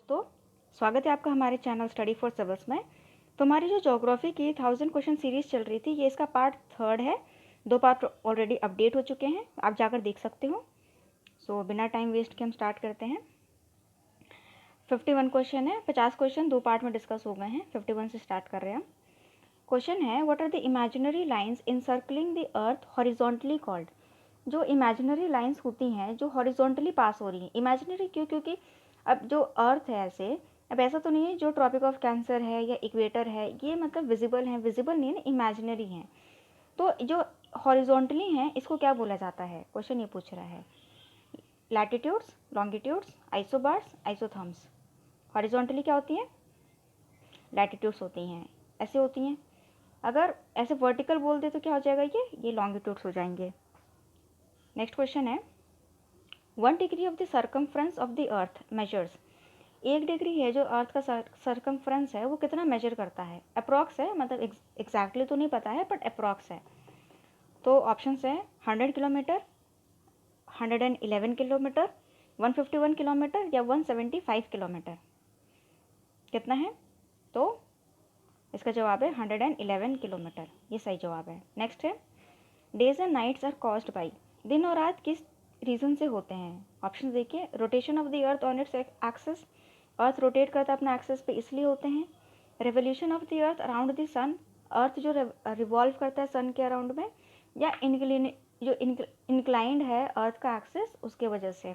दोस्तों, स्वागत है आपका हमारे चैनल स्टडी फॉर सिविल्स में। तो हमारी जो ज्योग्राफी की 1000 क्वेश्चन सीरीज चल रही थी, ये इसका पार्ट 3 है। 2 पार्ट ऑलरेडी अपडेट हो चुके हैं, आप जाकर देख सकते हो। सो बिना टाइम वेस्ट के हम स्टार्ट करते हैं। 51 क्वेश्चन है, 50 क्वेश्चन 2 पार्ट में डिस्कस हो गए हैं। 51 से स्टार्ट कर रहे हैं हम। क्वेश्चन है, what are the imaginary lines encircling the earth horizontally called. जो इमेजिनरी लाइन्स होती हैं जो हॉरिजॉन्टली पास हो रही हैं, इमेजिनरी क्यों? क्योंकि अब जो अर्थ है अब ऐसा तो नहीं है जो ट्रॉपिक ऑफ कैंसर है या इक्वेटर है ये मतलब विजिबल है, विजिबल नहीं है ना, इमेजिनरी हैं। तो जो हॉरिजॉन्टली हैं इसको क्या बोला जाता है? क्वेश्चन ये पूछ रहा है। Latitudes, longitudes, isobars, isotherms. Horizontally क्या होती हैं? लैटिट्यूड्स होती हैं, ऐसे होती हैं। अगर ऐसे वर्टिकल बोल दे तो क्या हो जाएगा? ये लॉन्गिट्यूड्स हो जाएंगे। नेक्स्ट क्वेश्चन है, 1 degree of the circumference of the earth measures. 1 degree है जो अर्थ का सर्कमफ्रेंस है वो कितना मेजर करता है? अप्रॉक्स है, मतलब एग्जैक्टली तो नहीं पता है बट अप्रॉक्स है। तो ऑप्शंस है 100 किलोमीटर, 111 किलोमीटर, 151 किलोमीटर या 175 किलोमीटर। कितना है? तो इसका जवाब है 111 किलोमीटर, ये सही जवाब है। नेक्स्ट है, days and nights are caused by. दिन और रात किस रीज़न से होते हैं? ऑप्शन देखिए, rotation of the earth on its axis. Earth rotate करता है अपना एक्सिस पे, इसलिए होते हैं। Revolution of the earth around the sun. Earth जो रिवॉल्व करता है सन के अराउंड में, या इंक्लाइंड है अर्थ का एक्सिस, उसके वजह से।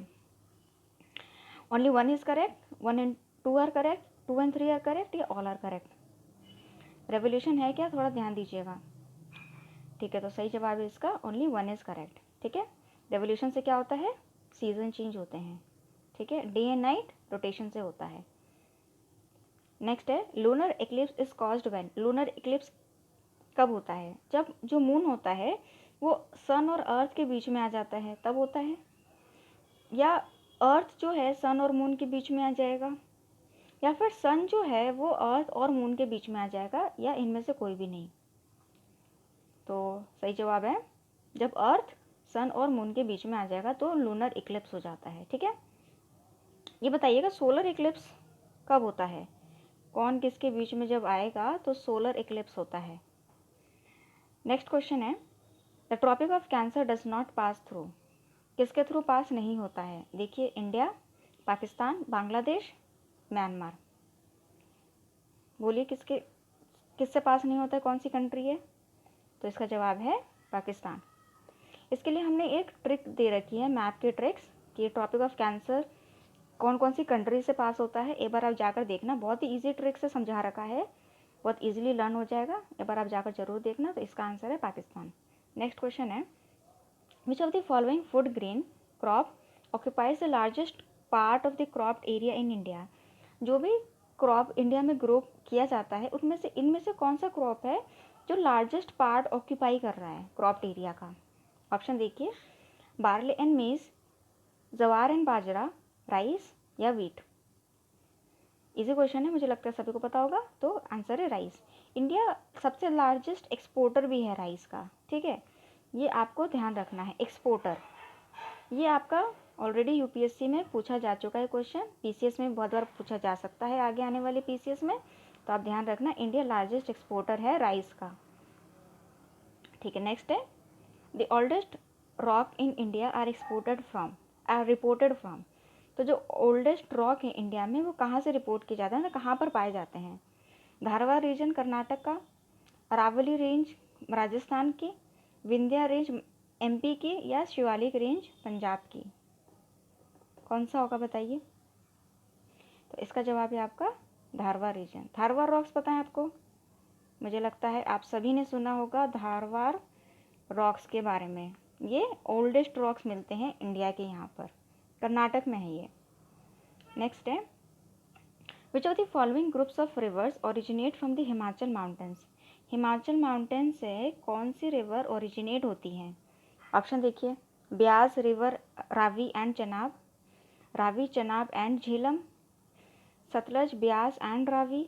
Only 1 is correct, 1 and 2 are correct, 2 and 3 are correct, या ऑल आर करेक्ट? रेवोल्यूशन है क्या? थोड़ा ध्यान दीजिएगा। ठीक है, तो सही जवाब है इसका ओनली 1 इज करेक्ट। ठीक है, रेवोल्यूशन से क्या होता है? सीजन चेंज होते हैं। ठीक है, डे एंड नाइट रोटेशन से होता है। नेक्स्ट है, lunar Eclipse is caused when. Lunar Eclipse कब होता है? जब जो मून होता है वो सन और अर्थ के बीच में आ जाता है, तब होता है। या अर्थ जो है सन और मून के बीच में आ जाएगा, या फिर सन जो है वो अर्थ और मून के बीच में आ जाएगा, या इनमें से कोई भी नहीं। तो सही जवाब है जब अर्थ सन और मून के बीच में आ जाएगा तो लूनर इक्लिप्स हो जाता है। ठीक है, ये बताइएगा सोलर इक्लिप्स कब होता है? कौन किसके बीच में जब आएगा तो सोलर इक्लिप्स होता है। नेक्स्ट क्वेश्चन है, the tropic of cancer does not pass through. किसके थ्रू पास नहीं होता है? देखिए, इंडिया, पाकिस्तान, बांग्लादेश, म्यांमार। बोलिए किससे पास नहीं होता है, कौन सी कंट्री है? तो इसका जवाब है पाकिस्तान। इसके लिए हमने एक ट्रिक दे रखी है, मैप के ट्रिक्स, कि टॉपिक ऑफ कैंसर कौन कौन सी कंट्री से पास होता है। एक बार आप जाकर देखना, बहुत ही इजी ट्रिक से समझा रखा है, बहुत इजीली लर्न हो जाएगा। एक बार आप जाकर जरूर देखना। तो इसका आंसर है Pakistan. Next question is, which of the following food grain crop occupies the largest part of the cropped area in India. जो भी क्रॉप इंडिया में ग्रो किया जाता है उनमें से इनमें से कौन सा क्रॉप है जो लार्जेस्ट पार्ट ऑक्यूपाई कर रहा है क्रॉप्ड एरिया का? ऑप्शन देखिए, बार्ले एंड मेज, जवार एंड बाजरा, राइस या वीट। इजी क्वेश्चन है, मुझे लगता है सभी को पता होगा। तो आंसर है राइस। इंडिया सबसे लार्जेस्ट एक्सपोर्टर भी है राइस का। ठीक है, ये आपको ध्यान रखना है, एक्सपोर्टर। ये आपका ऑलरेडी यूपीएससी में पूछा जा चुका है क्वेश्चन, पीसीएस में बहुत बार पूछा जा सकता है आगे आने वाले पीसीएस में। तो आप ध्यान रखना, इंडिया लार्जेस्ट एक्सपोर्टर है राइस का। ठीक है, नेक्स्ट है, the oldest rock in India are reported from. तो जो ओल्डेस्ट रॉक है इंडिया में वो कहाँ से रिपोर्ट किया जाता है ना, कहाँ पर पाए जाते हैं? धारवाड़ रीजन कर्नाटक का, अरावली रेंज राजस्थान की, विंध्या रेंज एमपी की, या शिवालिक रेंज पंजाब की। कौन सा होगा बताइए? तो इसका जवाब है आपका धारवाड़ रीजन। धारवाड़ रॉक्स पता है आपको? मुझे लगता है आप सभी ने सुना होगा धारवाड़ रॉक्स के बारे में। ये ओल्डेस्ट रॉक्स मिलते हैं इंडिया के यहाँ पर, कर्नाटक में है ये। नेक्स्ट है, which of the following groups of reverse originate from the Himachal mountains. Himachal mountain से कौन सी रिवर ओरिजिनेट होती हैं? ऑप्शन देखिए, Beas river, Ravi and Chenab, Ravi Chenab and Jhelum, Sutlej Beas and Ravi,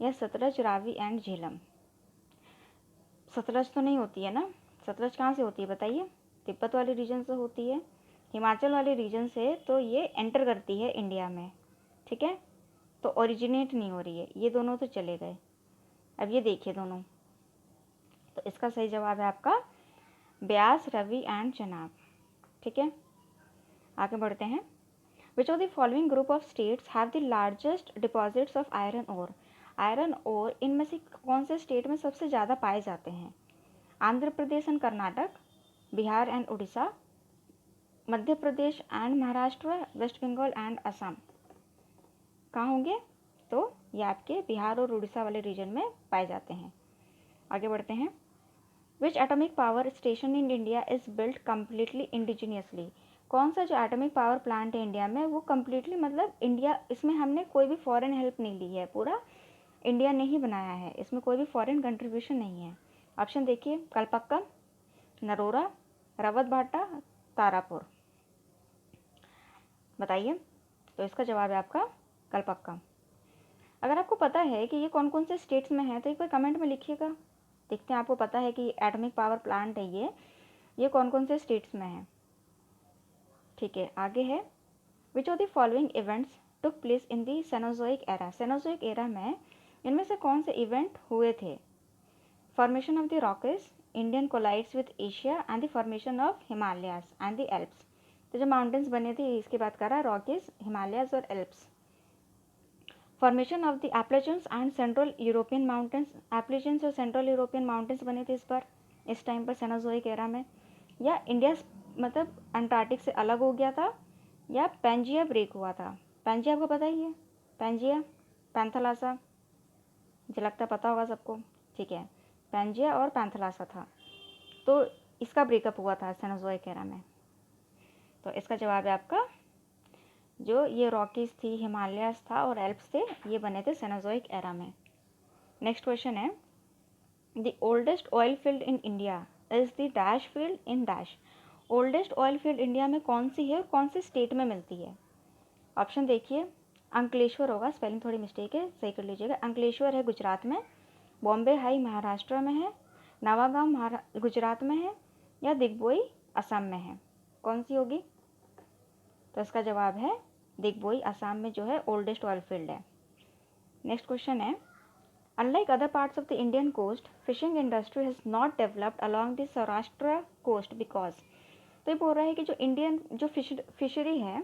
या सतलज रावी एंड झेलम। सतलज तो नहीं होती है ना, सतलज कहाँ से होती है बताइए? तिब्बत वाले रीजन से होती है, हिमाचल वाले रीजन से। तो ये एंटर करती है इंडिया में। ठीक है, तो ओरिजिनेट नहीं हो रही है, ये दोनों तो चले गए। अब ये देखिए दोनों, तो इसका सही जवाब है आपका ब्यास, रवि एंड चनाब। ठीक है, आगे बढ़ते हैं। Which of the following group of states have the largest deposits of iron ore. Iron ore इनमें से कौन से स्टेट में सबसे ज़्यादा पाए जाते हैं? Andhra Pradesh and Karnataka, Bihar and Orissa, Madhya Pradesh and Maharashtra, west Bengal and Assam. कहाँ होंगे? तो ये आपके बिहार और उड़ीसा वाले रीजन में पाए जाते हैं। आगे बढ़ते हैं। Which atomic power station in India is built completely indigenously. कौन सा जो एटॉमिक पावर प्लांट है इंडिया में वो कम्प्लीटली मतलब इंडिया, इसमें हमने कोई भी फॉरेन हेल्प नहीं ली है, पूरा इंडिया ने ही बनाया है, इसमें कोई भी फॉरेन कंट्रीब्यूशन नहीं है। ऑप्शन देखिए, कलपक्कम, नरोरा, रावत भाटा, तारापुर। बताइए। तो इसका जवाब है आपका कलपक्कम। अगर आपको पता है कि ये कौन कौन से स्टेट्स में है तो एक बार कमेंट में लिखिएगा। देखते हैं आपको पता है कि एटॉमिक पावर प्लांट है ये कौन कौन से स्टेट्स में है। ठीक है, आगे है। Which of the following events took place in the Cenozoic era. Cenozoic era में इनमें से कौन से इवेंट हुए थे? Formation of the Rockies, Indian collides with Asia and the formation of Himalayas and the Alps. तो जो माउंटेन्स बने थे इसकी बात कर रहा है, रॉकेस, हिमालयाज और Alps. Formation of the Appalachians and central European mountains. Appalachians और सेंट्रल यूरोपियन माउंटेन्स बने थे इस टाइम पर सेनोजोइक एरा में। या इंडिया मतलब अंटार्कटिक से अलग हो गया था, या पेंजिया ब्रेक हुआ था। पेंजिया आपको पता ही है, पेंजिया, पैंथलासा, मुझे लगता है पता होगा सबको। ठीक है, पेंजिया और पैंथलासा था, तो इसका ब्रेकअप हुआ था सेनोजोइक एरा में। तो इसका जवाब है आपका जो ये रॉकीज थी, हिमालयास था और एल्प्स थे, ये बने थे सेनोजोइक एरा में। नेक्स्ट क्वेश्चन है, the oldest oil field in India is the dash field in dash. Oldest oil field India में कौन सी है और कौन से स्टेट में मिलती है? ऑप्शन देखिए, अंकलेश्वर होगा, स्पेलिंग थोड़ी मिस्टेक है, सही कर लीजिएगा। अंकलेश्वर है गुजरात में, बॉम्बे हाई महाराष्ट्र में है, नवागांव गुजरात में है, या दिग्बोई असम में है। कौन सी होगी? तो इसका जवाब है दिग्बोई, असम में जो है ओल्डेस्ट ऑयल फील्ड है। नेक्स्ट क्वेश्चन है, unlike other parts of the Indian coast, fishing industry has not developed along the Saurashtra coast because. तो ये बोल रहा है कि जो इंडियन जो फिशरी है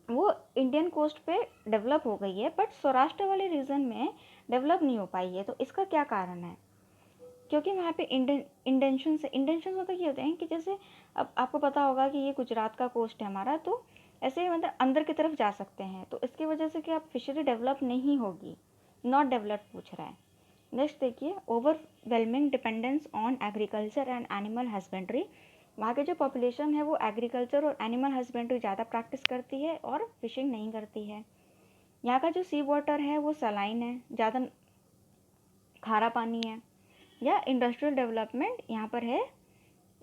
वो इंडियन कोस्ट पे डेवलप हो गई है, बट सौराष्ट्र वाले रीजन में डेवलप नहीं हो पाई है। तो इसका क्या कारण है? क्योंकि वहाँ पे इंडेंशंस मतलब ये होते हैं कि जैसे अब आपको पता होगा कि ये गुजरात का कोस्ट है हमारा, तो ऐसे मतलब अंदर की तरफ जा सकते हैं, तो इसकी वजह से कि आप फिशरी डेवलप नहीं होगी, नॉट डेवलप पूछ रहा है। नेक्स्ट देखिए, overwhelming dependence on agriculture and animal husbandry. वहाँ की जो पॉपुलेशन है वो एग्रीकल्चर और एनिमल हस्बेंड्री ज़्यादा प्रैक्टिस करती है और फिशिंग नहीं करती है। यहाँ का जो सी वाटर है वो सलाइन है, ज़्यादा खारा पानी है। या इंडस्ट्रियल डेवलपमेंट यहाँ पर है,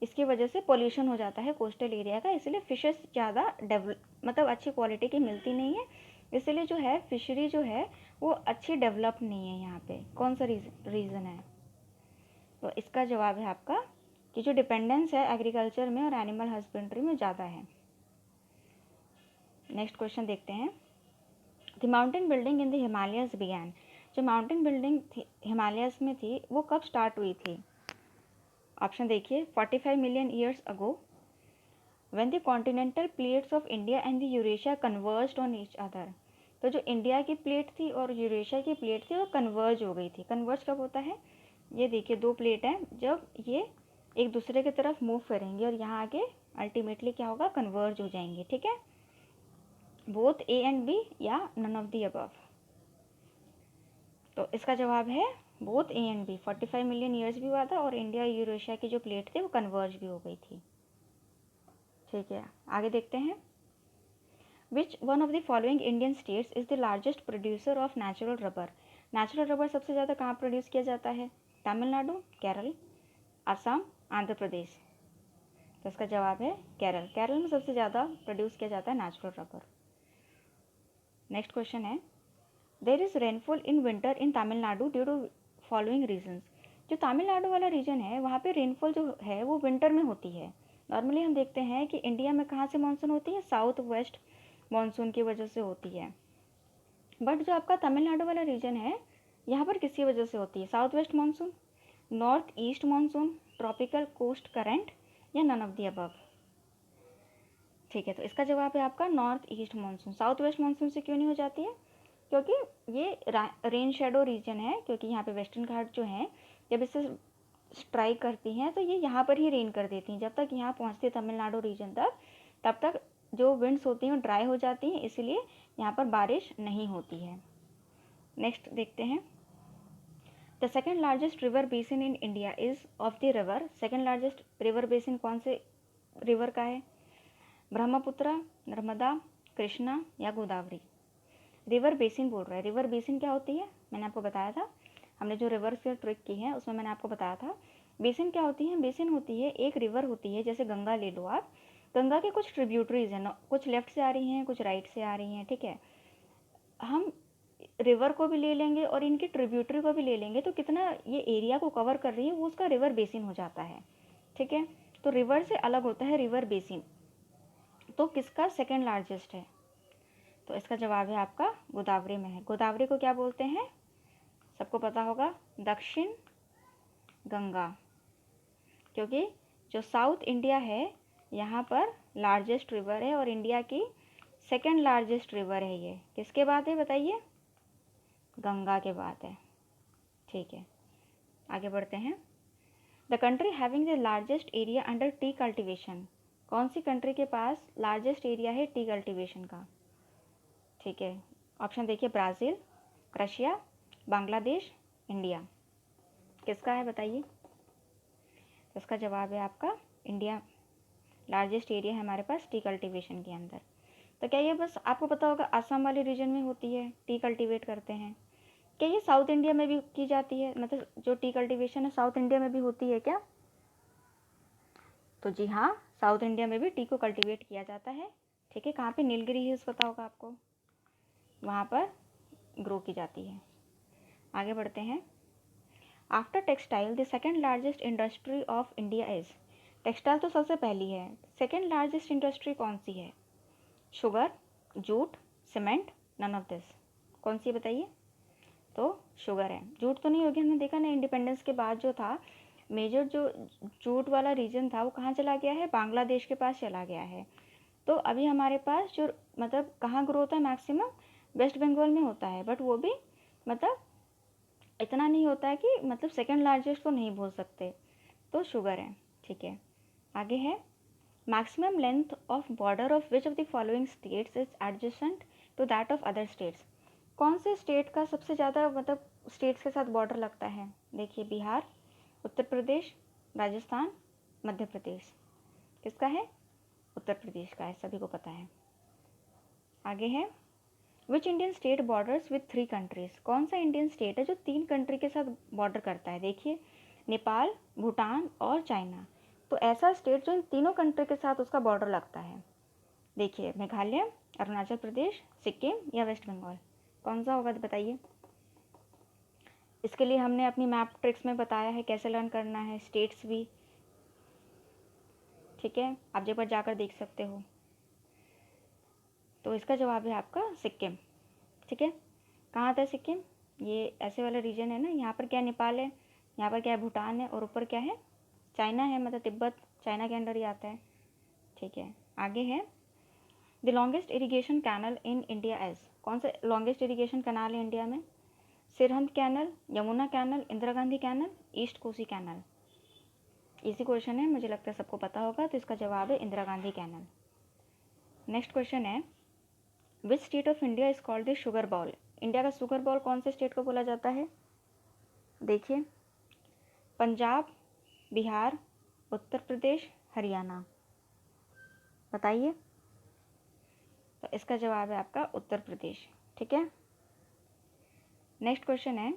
इसकी वजह से पोल्यूशन हो जाता है कोस्टल एरिया का, इसलिए फिशेस ज़्यादा मतलब अच्छी क्वालिटी की मिलती नहीं है, इसलिए जो है फिशरी जो है वो अच्छी डेवलप नहीं है यहाँ पे। कौन सा रीज़न है? तो इसका जवाब है आपका कि जो डिपेंडेंस है एग्रीकल्चर में और एनिमल हस्बेंड्री में ज़्यादा है। नेक्स्ट क्वेश्चन देखते हैं, the mountain building in the Himalayas began. जो माउंटेन बिल्डिंग हिमालयस में थी वो कब स्टार्ट हुई थी? ऑप्शन देखिए, 45 million years ago, when the continental plates of India and the Eurasia converged on each other. तो जो इंडिया की प्लेट थी और यूरेशिया की प्लेट थी वो कन्वर्ज हो गई थी। कन्वर्ज कब होता है? ये देखिए दो प्लेट हैं, जब ये एक दूसरे की तरफ मूव करेंगे और यहाँ आगे अल्टीमेटली क्या होगा, कन्वर्ज हो जाएंगे। ठीक है, बोथ ए एंड बी या नन ऑफ दी अबव। तो इसका जवाब है both A and B. 45 million years भी हुआ था और इंडिया और यूरेशिया की जो प्लेट थी वो कन्वर्ज भी हो गई थी। ठीक है, आगे देखते हैं, which one of the following Indian states is the largest producer of natural rubber. Natural rubber सबसे ज़्यादा कहाँ प्रोड्यूस किया जाता है? तमिलनाडु, केरल, असम, आंध्र प्रदेश। तो इसका जवाब है केरल। केरल में सबसे ज़्यादा प्रोड्यूस किया जाता है नेचुरल रबर। नेक्स्ट क्वेश्चन है, there is rainfall in winter in Tamil Nadu due to following reasons. जो तमिलनाडु वाला रीजन है वहाँ पे रेनफॉल जो है वो विंटर में होती है। नॉर्मली हम देखते हैं कि इंडिया में कहाँ से मानसून होती है, साउथ वेस्ट मानसून की वजह से होती है। बट जो आपका तमिलनाडु वाला रीजन है, यहाँ पर किसी वजह से होती है, south west monsoon, north east monsoon, tropical coast current, या नन ऑफ द अबव। ठीक है, तो इसका जवाब है आपका north east monsoon. South west monsoon से क्यों नहीं हो जाती है? क्योंकि ये रेन शेडो रीजन है, क्योंकि यहाँ पे वेस्टर्न घाट जो है जब इससे स्ट्राइक करती हैं तो ये यहाँ पर ही रेन कर देती हैं। जब तक यहाँ पहुँचती है तमिलनाडु रीजन तक, तब तक जो विंड्स होती हैं वो ड्राई हो जाती हैं, इसलिए यहाँ पर बारिश नहीं होती है। नेक्स्ट देखते हैं, the second largest river basin in India is of the river. Second largest river basin कौन से रिवर का है? ब्रह्मपुत्र, नर्मदा, कृष्णा या गोदावरी? रिवर बेसिन बोल रहा है। रिवर बेसिन क्या होती है? मैंने आपको बताया था, हमने जो रिवर से ट्रिक की है उसमें मैंने आपको बताया था। बेसिन क्या होती है? बेसिन होती है एक रिवर होती है, जैसे गंगा ले लो आप। गंगा के कुछ ट्रिब्यूटरीज हैं, कुछ लेफ्ट से आ रही हैं, कुछ राइट से आ रही हैं, ठीक है। हम रिवर को भी ले लेंगे और इनकी ट्रिब्यूटरी को भी ले लेंगे, तो कितना ये एरिया को कवर कर रही है वो उसका रिवर बेसिन हो जाता है, ठीक है। तो रिवर से अलग होता है रिवर बेसिन। तो किसका सेकेंड लार्जेस्ट है? तो इसका जवाब है आपका गोदावरी में है। गोदावरी को क्या बोलते हैं? सबको पता होगा, दक्षिण गंगा। क्योंकि जो साउथ इंडिया है यहाँ पर लार्जेस्ट रिवर है और इंडिया की सेकेंड लार्जेस्ट रिवर है। ये किसके बाद है बताइए? गंगा के बाद है, ठीक है। आगे बढ़ते हैं, the country having the largest area under T cultivation. कौन सी कंट्री के पास लार्जेस्ट एरिया है टी कल्टिवेशन का? ठीक है, ऑप्शन देखिए, ब्राज़ील, रशिया, बांग्लादेश, इंडिया। किसका है बताइए? इसका जवाब है आपका इंडिया। लार्जेस्ट एरिया है हमारे पास टी कल्टीवेशन के अंदर। तो क्या ये बस आपको पता होगा आसाम वाले रीजन में होती है, टी कल्टीवेट करते हैं? क्या ये साउथ इंडिया में भी की जाती है? मतलब जो टी कल्टीवेशन है साउथ इंडिया में भी होती है क्या? तो जी हाँ, साउथ इंडिया में भी टी को कल्टीवेट किया जाता है, ठीक है। कहाँ पे? नीलगिरी हिल्स पता होगा आपको, वहाँ पर ग्रो की जाती है। आगे बढ़ते हैं, after textile the second largest industry of India is. Textile तो सबसे पहली है, सेकेंड लार्जेस्ट इंडस्ट्री कौन सी है? Sugar, jute, cement, none of this. कौन सी बताइए? तो शुगर है। जूट तो नहीं होगी, हमने देखा ना इंडिपेंडेंस के बाद जो था मेजर जो जूट वाला रीजन था वो कहाँ चला गया है? बांग्लादेश के पास चला गया है। तो अभी हमारे पास जो मतलब कहाँ ग्रो होता है मैक्सिमम? वेस्ट बंगाल में होता है, बट वो भी मतलब इतना नहीं होता है कि मतलब सेकेंड लार्जेस्ट को नहीं बोल सकते। तो शुगर है, ठीक है। आगे है, maximum length of border of which of the following states is adjacent to that of other states. कौन से स्टेट का सबसे ज़्यादा मतलब स्टेट्स के साथ बॉर्डर लगता है? देखिए, बिहार, उत्तर प्रदेश, राजस्थान, मध्य प्रदेश। किसका है? उत्तर प्रदेश का है, सभी को पता है। आगे है, which Indian state borders with 3 countries. कौन सा इंडियन स्टेट है जो 3 कंट्री के साथ बॉर्डर करता है? देखिए, नेपाल, भूटान और चाइना। तो ऐसा स्टेट जो इन तीनों कंट्री के साथ उसका बॉर्डर लगता है, देखिए, मेघालय, अरुणाचल प्रदेश, सिक्किम या वेस्ट बंगाल। कौन सा होगा बताइए? इसके लिए हमने अपनी मैप ट्रिक्स में बताया है कैसे लर्न करना है, स्टेट्स भी, ठीक है, आप जब पर जाकर देख सकते हो। तो इसका जवाब है आपका सिक्किम, ठीक है। कहाँ आता है सिक्किम? ये ऐसे वाला रीजन है ना, यहाँ पर क्या नेपाल है, यहाँ पर क्या है भूटान है, और ऊपर क्या है? चाइना है, मतलब तिब्बत चाइना के अंडर ही आता है, ठीक है। आगे है, the longest irrigation canal in India as. कौन सा लॉन्गेस्ट इरीगेशन कैनाल है इंडिया में? Sirhind canal, Yamuna canal, Indira Gandhi canal, east Kosi canal. इसी क्वेश्चन है, मुझे लगता है सबको पता होगा, तो इसका जवाब है Indira Gandhi canal. Next question is, which state of India is called the sugar bowl. India का शुगर बॉल कौन से स्टेट को बोला जाता है? देखिए, पंजाब, बिहार, उत्तर प्रदेश, हरियाणा। बताइए। तो इसका जवाब है आपका उत्तर प्रदेश, ठीक है। नेक्स्ट क्वेश्चन है,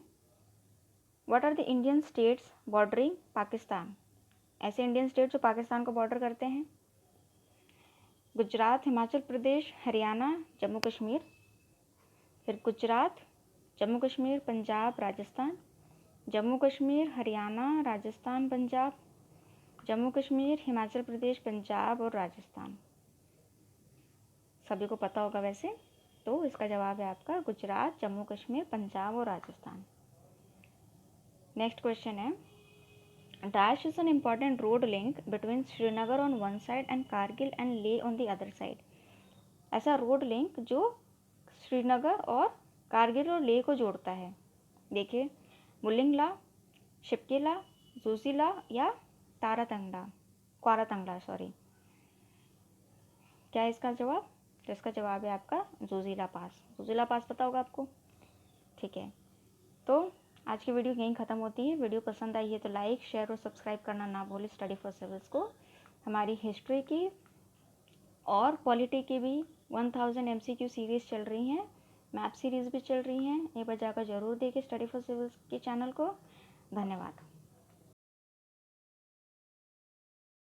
what are the Indian states bordering Pakistan. ऐसे इंडियन स्टेट जो पाकिस्तान को बॉर्डर करते हैं? गुजरात, हिमाचल प्रदेश, हरियाणा, जम्मू कश्मीर। फिर गुजरात, जम्मू कश्मीर, पंजाब, राजस्थान, जम्मू कश्मीर, हरियाणा, राजस्थान, पंजाब, जम्मू कश्मीर, हिमाचल प्रदेश, पंजाब और राजस्थान। सभी को पता होगा वैसे। तो इसका जवाब है आपका गुजरात, जम्मू कश्मीर, पंजाब और राजस्थान। नेक्स्ट क्वेश्चन है, dash is an important road link between Srinagar on one side and Kargil and ले ऑन द अदर साइड। ऐसा रोड लिंक जो श्रीनगर और कारगिल और लेह को जोड़ता है। देखिए, मुलिंगला, शिपकिला, जोजिला या क्वारातंगला सॉरी। क्या है इसका जवाब? तो इसका जवाब है आपका जोजिला पास। जोजिला पास पता होगा आपको, ठीक है। तो आज की वीडियो यहीं ख़त्म होती है। वीडियो पसंद आई है तो लाइक, शेयर और सब्सक्राइब करना ना भूलें स्टडी फॉर सिविल्स को। हमारी हिस्ट्री की और पॉलिटी की भी 1000 MCQ सीरीज़ चल रही हैं, मैप सीरीज़ भी चल रही हैं। एक बार जाकर ज़रूर देखिए स्टडी फॉर सिविल्स के चैनल को। धन्यवाद।